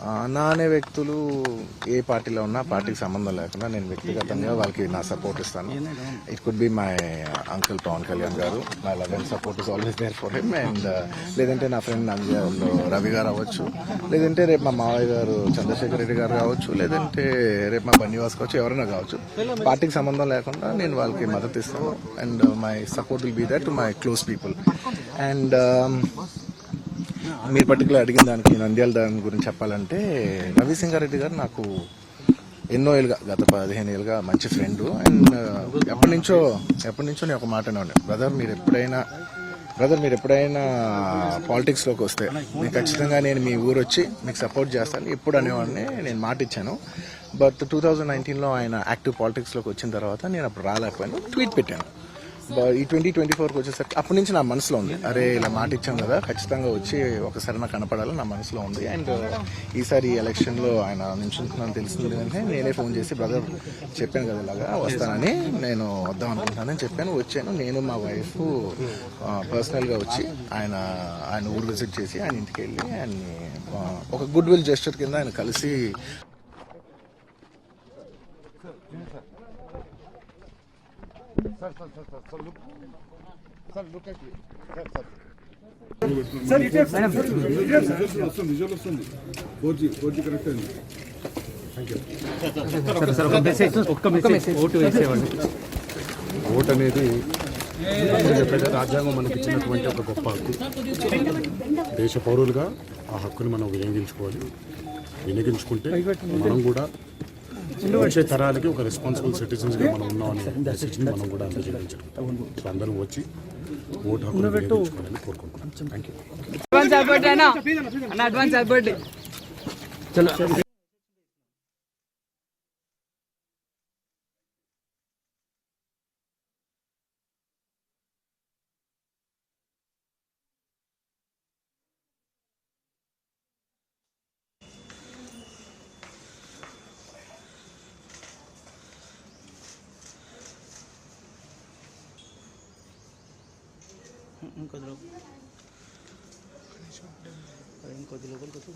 అన్న అనే వ్యక్తులు ఏ పార్టీలో ఉన్నా పార్టీకి సంబంధం లేకుండా నేను వ్యక్తిగతంగా వాళ్ళకి నా సపోర్ట్ ఇస్తాను. It could be my uncle Pawan Kalyan garu. My love and support is always there for him. And లేదంటే నా ఫ్రెండ్ నంద్యాలలో రవి గారు అవ్వచ్చు, లేదంటే రేపు మా మావయ్య గారు చంద్రశేఖర్ రెడ్డి గారు కావచ్చు, లేదంటే రేపు మా బన్నివాస్ కావచ్చు, ఎవరైనా కావచ్చు. పార్టీకి సంబంధం లేకుండా నేను వాళ్ళకి మద్దతు ఇస్తాను. And my support will be that to my close people. And మీరు పర్టికులర్ అడిగిన దానికి నంద్యాల దాని గురించి చెప్పాలంటే, రవిసింగారెడ్డి గారు నాకు ఎన్నో ఏళ్ళుగా, గత 15 ఏళ్ళుగా మంచి ఫ్రెండ్. అండ్ ఎప్పటి నుంచో నేను ఒక మాట ఉన్నాను, బ్రదర్ మీరు ఎప్పుడైనా పాలిటిక్స్లోకి వస్తే మీకు ఖచ్చితంగా నేను మీ ఊరు వచ్చి మీకు సపోర్ట్ చేస్తాను ఎప్పుడు అనేవాడిని. నేను మాట ఇచ్చాను. బట్ 2019లో ఆయన యాక్టివ్ పాలిటిక్స్లోకి వచ్చిన తర్వాత నేను అప్పుడు రాలేకపోయాను, ట్వీట్ పెట్టాను. ఈ 2024కి వచ్చేసరికి అప్పటి నుంచి నా మనసులో ఉంది, అరే ఇలా మాట ఇచ్చాం కదా, ఖచ్చితంగా వచ్చి ఒకసారి నాకు కనపడాలని నా మనసులో ఉంది. అండ్ ఈసారి ఎలక్షన్లో ఆయన నిల్చుంటున్నాను తెలిసింది అంటే నేనే ఫోన్ చేసి, బ్రదర్ చెప్పాను కదా ఇలాగా వస్తానని, నేను వద్దాం అనుకుంటున్నానని చెప్పాను. వచ్చాను. నేను మా వైఫ్ పర్సనల్గా వచ్చి ఆయన ఊరు విజిట్ చేసి ఆయన ఇంటికి వెళ్ళి ఆయన్ని ఒక గుడ్ విల్ జెస్చర్ కింద ఆయన కలిసి ఓటు అనేది రాజ్యాంగం మనకి ఇచ్చినటువంటి ఒక గొప్ప హక్కు. దేశ పౌరులుగా ఆ హక్కుని మనం వినియోగించుకుంటే మనం కూడా వచ్చే తరాలకి ఒక రెస్పాన్సిబుల్ సిటిజన్స్గా మనం ఉన్నామని మెసేజ్ని మనం కూడా అందజేయగలుగుతాం. సో అందరూ వచ్చి ఓటు హక్కును వినియోగించుకోవాలని కోరుకుంటున్నాం. Thank you. ఇంకొద్ది లోపలికి వచ్చి